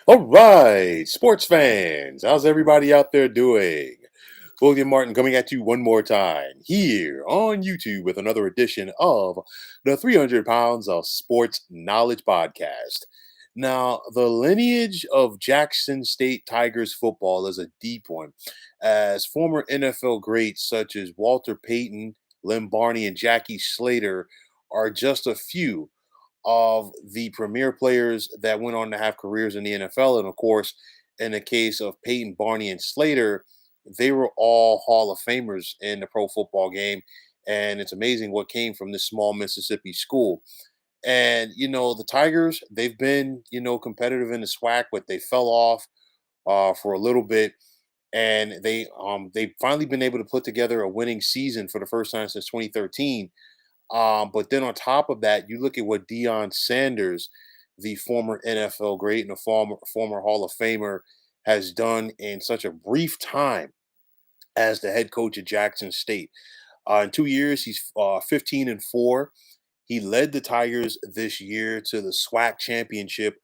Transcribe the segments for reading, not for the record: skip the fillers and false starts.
All right, sports fans, how's everybody out there doing? William Martin coming at you one more time here on YouTube with another edition of the 300 Pounds of Sports Knowledge Podcast. Now, the lineage of Jackson State Tigers football is a deep one, as former NFL greats such as Walter Payton, Lynn Barney, and Jackie Slater are just a few of the premier players that went on to have careers in the NFL. And of course, in the case of Peyton, Barney, and Slater, they were all Hall of Famers in the pro football game. And it's amazing what came from this small Mississippi school. And, the Tigers, they've been, competitive in the SWAC, but they fell off for a little bit. And they've finally been able to put together a winning season for the first time since 2013. But then on top of that, you look at what Deion Sanders, the former NFL great and a former Hall of Famer, has done in such a brief time as the head coach at Jackson State. In 2 years, he's 15-4. He led the Tigers this year to the SWAC championship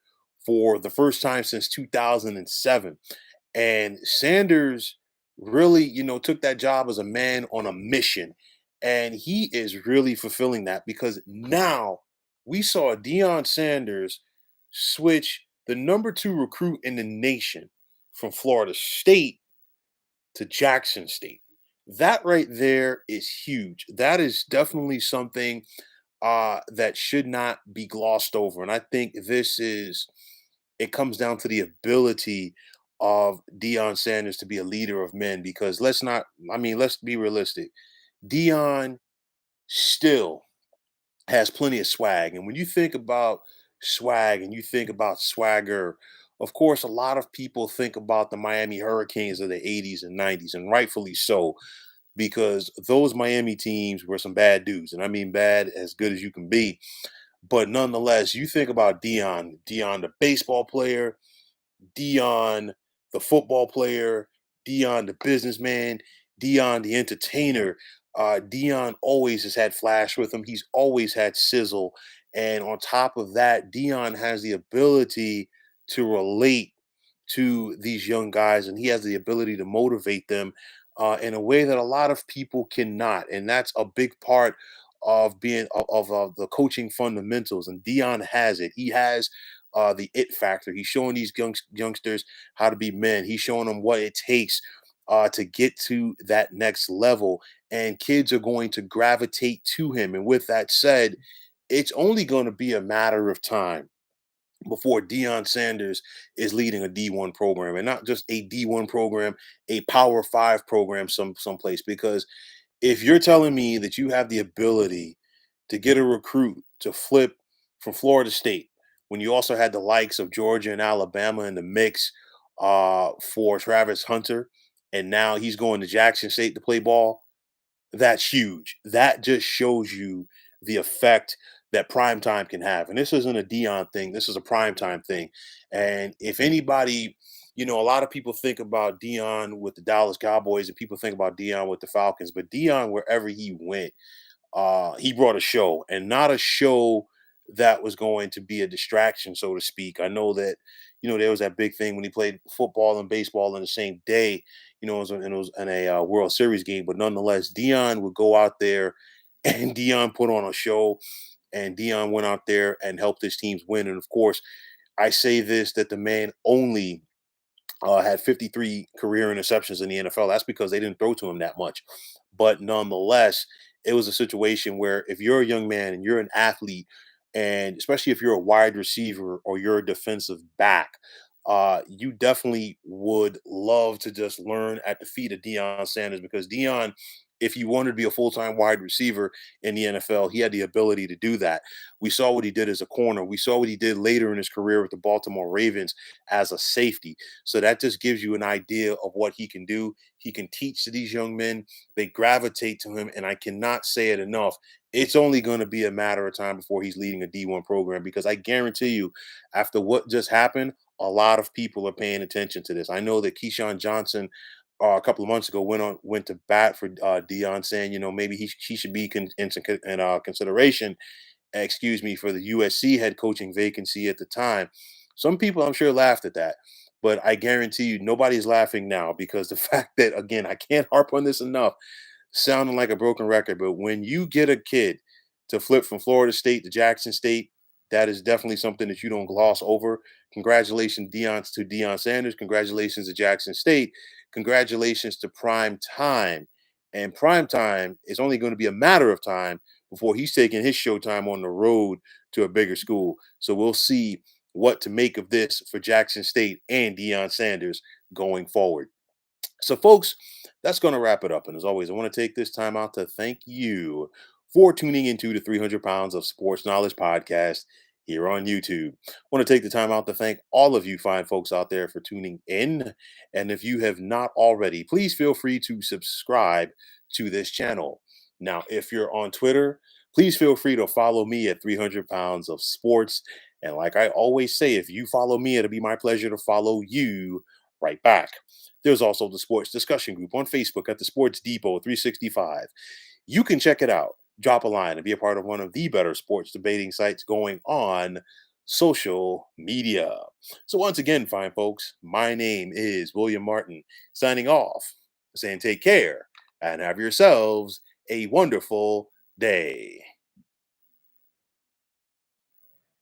for the first time since 2007. And Sanders really, took that job as a man on a mission. And he is really fulfilling that because now we saw Deion Sanders switch the number two recruit in the nation from Florida State to Jackson State. That right there is huge. That is definitely something that should not be glossed over. And I think it comes down to the ability of Deion Sanders to be a leader of men because let's be realistic. Deion still has plenty of swag. And when you think about swag and you think about swagger, of course, a lot of people think about the Miami Hurricanes of the 80s and 90s, and rightfully so, because those Miami teams were some bad dudes. And I mean bad as good as you can be. But nonetheless, you think about Deion, the baseball player, Deion, the football player, Deion, the businessman, Deion, the entertainer. Deion always has had flash with him. He's always had sizzle. And on top of that, Deion has the ability to relate to these young guys, and he has the ability to motivate them in a way that a lot of people cannot. And that's a big part of being of the coaching fundamentals. And Dion has it. He has the it factor. He's showing these youngsters how to be men. He's showing them what it takes to get to that next level. And kids are going to gravitate to him. And with that said, it's only going to be a matter of time before Deion Sanders is leading a D1 program, and not just a D1 program, a Power Five program someplace. Because if you're telling me that you have the ability to get a recruit to flip from Florida State, when you also had the likes of Georgia and Alabama in the mix for Travis Hunter, and now he's going to Jackson State to play ball, that's huge. That just shows you the effect that primetime can have. And this isn't a Dion thing. This is a primetime thing. And if anybody, a lot of people think about Dion with the Dallas Cowboys and people think about Dion with the Falcons, but Dion, wherever he went, he brought a show, and not a show that was going to be a distraction, so to speak. I know that, there was that big thing when he played football and baseball in the same day, it was in a World Series game, but nonetheless, Dion would go out there and Dion put on a show, and Dion went out there and helped his teams win. And of course, I say this that the man only had 53 career interceptions in the NFL. That's because they didn't throw to him that much. But nonetheless, it was a situation where if you're a young man and you're an athlete, and especially if you're a wide receiver or you're a defensive back, you definitely would love to just learn at the feet of Deion Sanders because Deion, if you wanted to be a full-time wide receiver in the NFL, he had the ability to do that. We saw what he did as a corner. We saw what he did later in his career with the Baltimore Ravens as a safety. So that just gives you an idea of what he can do. He can teach to these young men. They gravitate to him, and I cannot say it enough. It's only going to be a matter of time before he's leading a D1 program because I guarantee you, after what just happened, a lot of people are paying attention to this. I know that Keyshawn Johnson a couple of months ago went to bat for Dion, saying maybe he should be in consideration, excuse me, for the USC head coaching vacancy at the time. Some people I'm sure laughed at that, but I guarantee you nobody's laughing now because the fact that, again, I can't harp on this enough, sounding like a broken record, but when you get a kid to flip from Florida State to Jackson State, that is definitely something that you don't gloss over. Congratulations, Deion Sanders. Congratulations to Jackson State. Congratulations to Prime Time. And Prime Time is only going to be a matter of time before he's taking his Showtime on the road to a bigger school. So we'll see what to make of this for Jackson State and Deion Sanders going forward. So, folks, that's going to wrap it up. And as always, I want to take this time out to thank you for tuning into the 300 Pounds of Sports Knowledge podcast here on YouTube. I want to take the time out to thank all of you fine folks out there for tuning in. And if you have not already, please feel free to subscribe to this channel. Now, if you're on Twitter, please feel free to follow me at 300 Pounds of Sports. And like I always say, if you follow me, it'll be my pleasure to follow you right back. There's also the sports discussion group on Facebook at the Sports Depot 365. You can check it out, drop a line, and be a part of one of the better sports debating sites going on social media. So, once again, fine folks, my name is William Martin, signing off, saying take care and have yourselves a wonderful day.